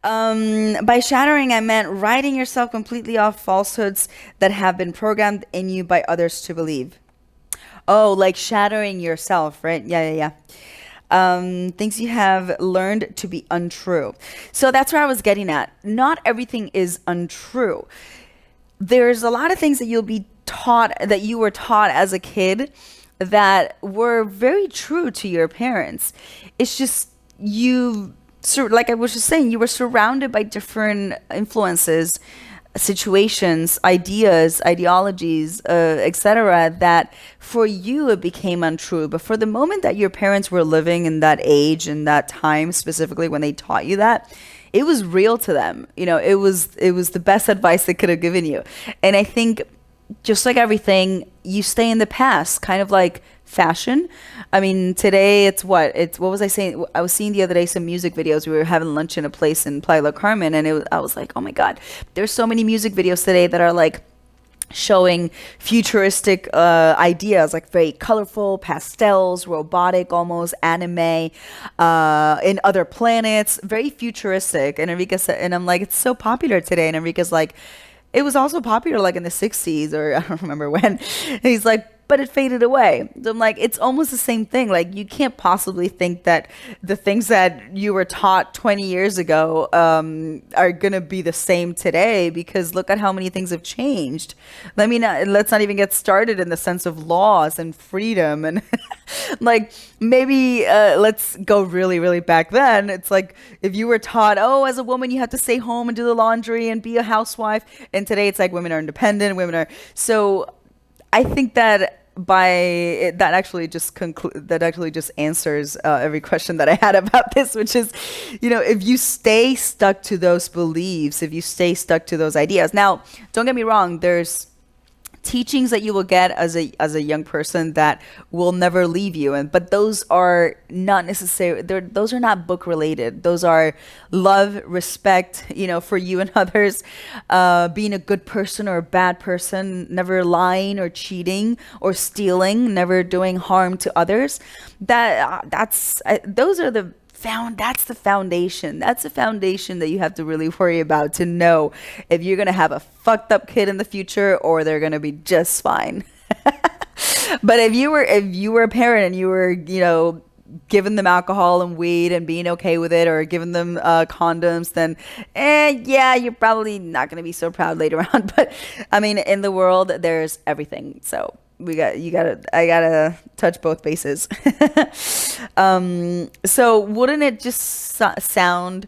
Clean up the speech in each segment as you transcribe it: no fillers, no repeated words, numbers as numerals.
By shattering, I meant writing yourself completely off falsehoods that have been programmed in you by others to believe. Oh, like shattering yourself, right? Yeah, yeah, yeah. Things you have learned to be untrue. So that's where I was getting at. Not everything is untrue. There's a lot of things that you'll be taught, that you were taught as a kid, that were very true to your parents. It's just you, like I was just saying, you were surrounded by different influences, situations, ideas, ideologies, etc., that for you it became untrue. But for the moment that your parents were living in that age and that time, specifically when they taught you that, it was real to them. It was the best advice they could have given you. And I think, just like everything, you stay in the past, kind of like fashion. I mean, today what was I saying? I was seeing the other day some music videos. We were having lunch in a place in Playa del Carmen, and I was like, oh my God, there's so many music videos today that are like showing futuristic ideas, like very colorful pastels, robotic, almost anime, in other planets, very futuristic. And Enrique said, and I'm like, it's so popular today. And Enrique's like, it was also popular like in the 60s, or I don't remember when. And he's like, but it faded away. So I'm like, it's almost the same thing. Like, you can't possibly think that the things that you were taught 20 years ago are going to be the same today, because look at how many things have changed. I mean, let's not even get started in the sense of laws and freedom. And like, maybe let's go really, really back then. It's like, if you were taught, oh, as a woman, you have to stay home and do the laundry and be a housewife. And today it's like women are independent, women are. So I think that that actually just answers every question that I had about this, which is, if you stay stuck to those beliefs, if you stay stuck to those ideas. Now, don't get me wrong, there's teachings that you will get as a young person that will never leave you, and but those are not necessary, those are not book related. Those are love, respect, for you and others, being a good person or a bad person, never lying or cheating or stealing, never doing harm to others. Those are the that's the foundation. That's the foundation that you have to really worry about, to know if you're gonna have a fucked up kid in the future or they're gonna be just fine. But if you were a parent and you were, giving them alcohol and weed and being okay with it, or giving them condoms, then yeah, you're probably not gonna be so proud later on. But I mean, in the world, there's everything. So I gotta touch both bases. So wouldn't it just sound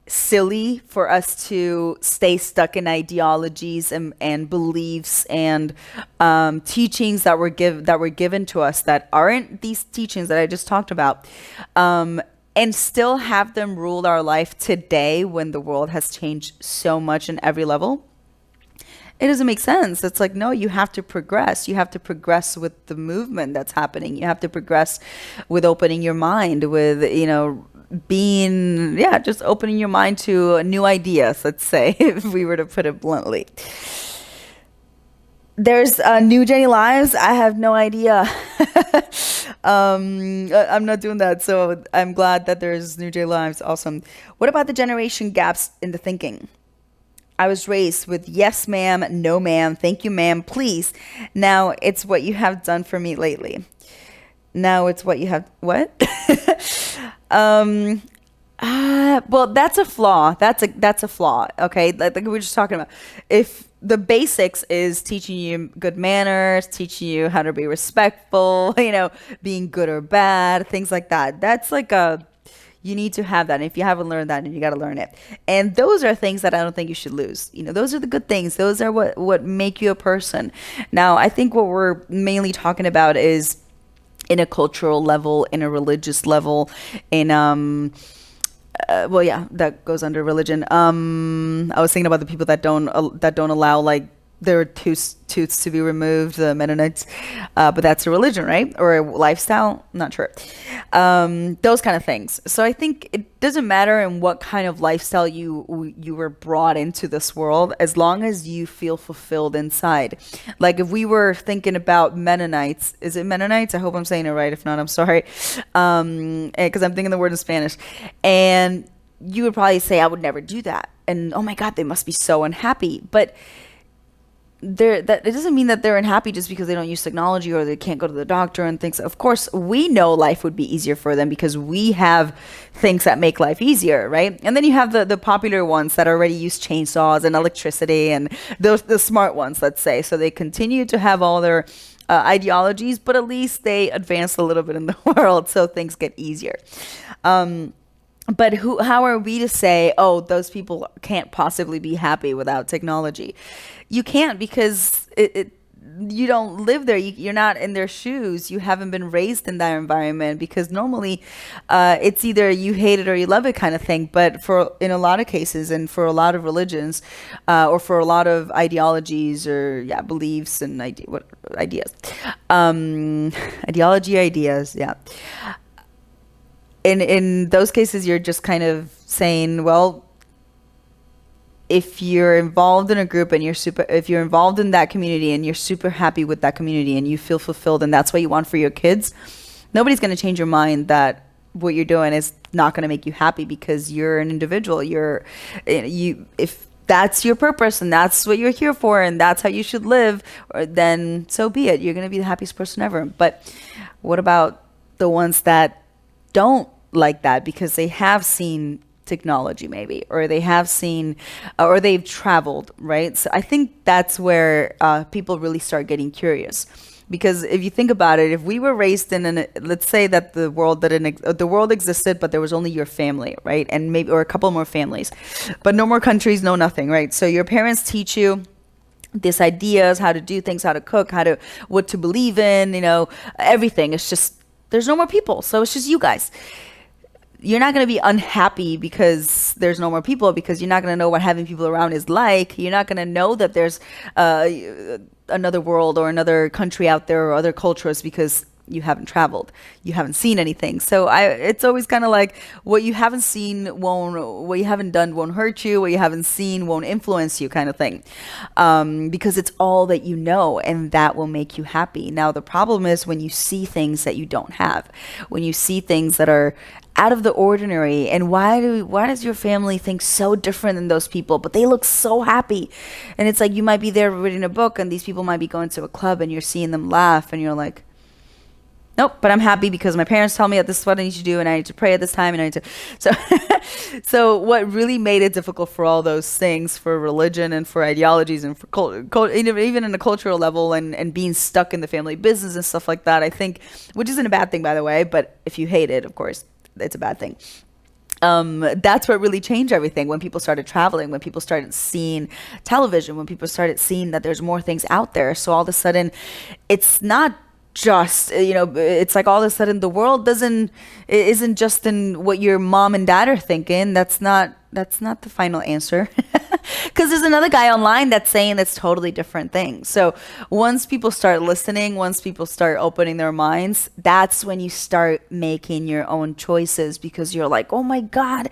silly for us to stay stuck in ideologies and beliefs and teachings that were given to us, that aren't these teachings that I just talked about, and still have them rule our life today, when the world has changed so much in every level? It doesn't make sense. It's like, no, you have to progress. You have to progress with the movement that's happening. You have to progress with opening your mind, with, being, yeah, just opening your mind to new ideas, let's say, if we were to put it bluntly. There's new Jenny Lives. I have no idea. I'm not doing that. So I'm glad that there's new Jenny Lives. Awesome. What about the generation gaps in the thinking? I was raised with yes, ma'am, no, ma'am, thank you, ma'am, please. Now it's what you have done for me lately. Now it's what you have, what? um, well, that's a flaw. That's a flaw. Okay, like we were just talking about. If the basics is teaching you good manners, teaching you how to be respectful, being good or bad, things like that. That's like you need to have that. And if you haven't learned that, then you got to learn it. And those are things that I don't think you should lose. Those are the good things. Those are what make you a person. Now, I think what we're mainly talking about is in a cultural level, in a religious level, in well, yeah, that goes under religion. I was thinking about the people that don't allow, like, their tooths to be removed, the Mennonites, but that's a religion, right? Or a lifestyle? I'm not sure. Those kind of things. So I think it doesn't matter in what kind of lifestyle you were brought into this world, as long as you feel fulfilled inside. Like, if we were thinking about Mennonites, is it Mennonites? I hope I'm saying it right. If not, I'm sorry, because I'm thinking the word in Spanish. And you would probably say, I would never do that. And oh my God, they must be so unhappy. But that it doesn't mean that they're unhappy just because they don't use technology or they can't go to the doctor and things. Of course, we know life would be easier for them because we have things that make life easier, right? And then you have the popular ones that already use chainsaws and electricity and those the smart ones, let's say. So they continue to have all their ideologies, but at least they advance a little bit in the world, so things get easier. But how are we to say, oh, those people can't possibly be happy without technology? You can't, because you don't live there. You're not in their shoes. You haven't been raised in that environment, because normally it's either you hate it or you love it kind of thing. But in a lot of cases, and for a lot of religions, or for a lot of ideologies or beliefs and ideas, ideology ideas, in those cases, you're just kind of saying, well, if you're involved in a group and if you're involved in that community and you're super happy with that community and you feel fulfilled and that's what you want for your kids, nobody's going to change your mind that what you're doing is not going to make you happy, because you're an individual. If that's your purpose and that's what you're here for and that's how you should live, then so be it. You're going to be the happiest person ever. But what about the ones that don't like that because they have seen technology maybe, or they have seen or they've traveled, right? So I think that's where people really start getting curious, because if you think about it, if we were raised let's say that the world existed, but there was only your family, right? And maybe, or a couple more families, but no more countries, no nothing, right? So your parents teach you these ideas, how to do things, how to cook, what to believe in, everything. It's just, there's no more people, so it's just you guys. You're not going to be unhappy because there's no more people, because you're not going to know what having people around is like. You're not going to know that there's another world or another country out there or other cultures, because you haven't traveled, you haven't seen anything. So it's always kind of like, what you haven't done won't hurt you, what you haven't seen won't influence you, kind of thing, because it's all that you know, and that will make you happy. Now the problem is when you see things that you don't have, when you see things that are out of the ordinary, and why does your family think so different than those people, but they look so happy? And it's like, you might be there reading a book and these people might be going to a club and you're seeing them laugh and you're like, nope, but I'm happy because my parents tell me that this is what I need to do, and I need to pray at this time, and I need to. So what really made it difficult for all those things, for religion and for ideologies and for even in a cultural level, and being stuck in the family business and stuff like that, I think, which isn't a bad thing, by the way, but if you hate it, of course, it's a bad thing. That's what really changed everything, when people started traveling, when people started seeing television, when people started seeing that there's more things out there. So all of a sudden, it's not just, it's like all of a sudden the world isn't just in what your mom and dad are thinking. That's not the final answer. Because there's another guy online that's saying that's totally different things. So once people start listening, once people start opening their minds, that's when you start making your own choices, because you're like, oh my God,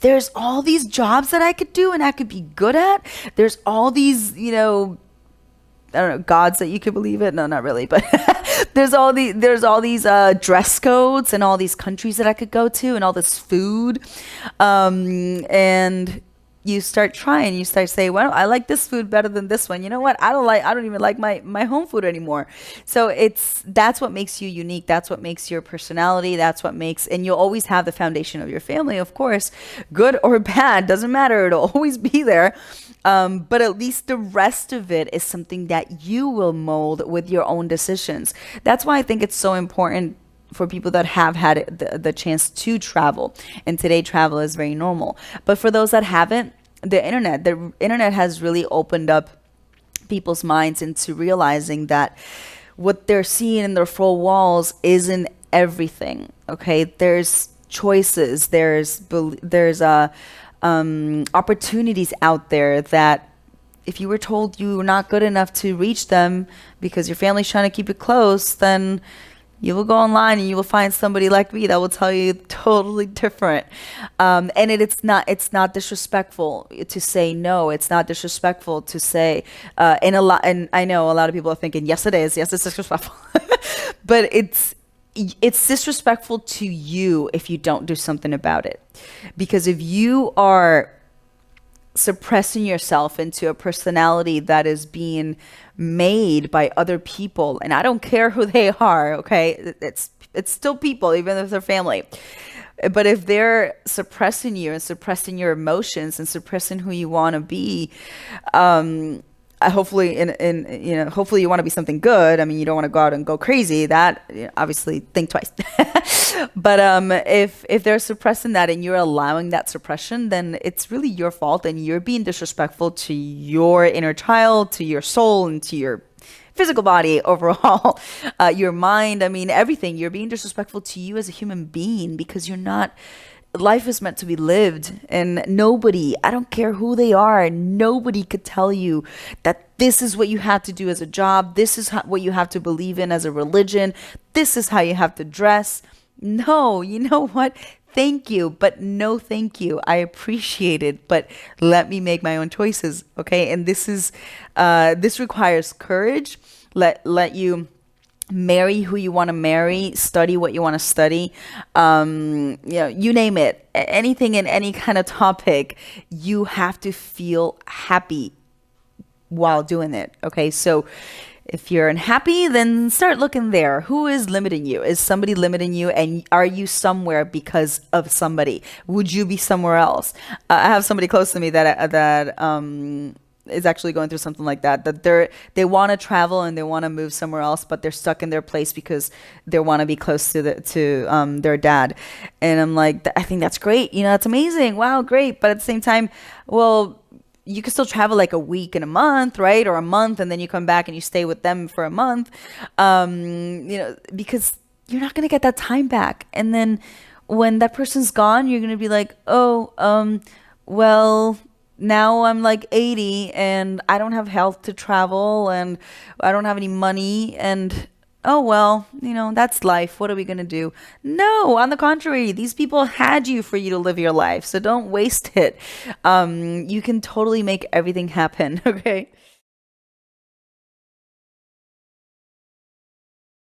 there's all these jobs that I could do and I could be good at. There's all these, I don't know, gods that you could believe in. No, not really, but there's all these dress codes and all these countries that I could go to and all this food, and you start trying. You start saying, well, I like this food better than this one. You know what? I don't even like my home food anymore. So that's what makes you unique. That's what makes your personality. And you'll always have the foundation of your family, of course, good or bad, doesn't matter. It'll always be there. But at least the rest of it is something that you will mold with your own decisions. That's why I think it's so important for people that have had the chance to travel. And today travel is very normal. But for those that haven't, the internet has really opened up people's minds into realizing that what they're seeing in their four walls isn't everything. Okay, there's choices, there's opportunities out there that if you were told you were not good enough to reach them because your family's trying to keep it close, then you will go online and you will find somebody like me that will tell you totally different. And it's not disrespectful to say no. It's not disrespectful to say, and I know a lot of people are thinking, yes, it is. Yes, it's disrespectful. But it's disrespectful to you if you don't do something about it. Because if you are suppressing yourself into a personality that is being made by other people, and I don't care who they are, okay? It's still people, even if they're family. But if they're suppressing you and suppressing your emotions and suppressing who you want to be, hopefully hopefully you want to be something good. I mean, you don't want to go out and go crazy. That, obviously, think twice. But if they're suppressing that and you're allowing that suppression, then it's really your fault, and you're being disrespectful to your inner child, to your soul, and to your physical body overall, your mind. I mean, everything. You're being disrespectful to you as a human being, because you're not. Life is meant to be lived, and nobody, I don't care who they are, nobody could tell you that this is what you have to do as a job, this is what you have to believe in as a religion, this is how you have to dress. No, you know what? Thank you, but no thank you. I appreciate it, but let me make my own choices, okay? And this requires courage. Let you marry who you want to marry, study what you want to study, you name it, anything in any kind of topic. You have to feel happy while doing it, okay? So if you're unhappy, then start looking there. Who is limiting you? Is somebody limiting you? And are you somewhere because of somebody? Would you be somewhere else? I have somebody close to me that is actually going through something like that. That they want to travel and they want to move somewhere else, but they're stuck in their place because they want to be close to their dad. And I'm like, I think that's great. That's amazing. Wow, great. But at the same time, well, you can still travel like a week and a month, right? Or a month, and then you come back and you stay with them for a month, because you're not going to get that time back. And then when that person's gone, you're going to be like, oh, well, now I'm like 80 and I don't have health to travel and I don't have any money, and oh well, that's life. What are we going to do? No, on the contrary, these people had you for you to live your life. So don't waste it. You can totally make everything happen. Okay.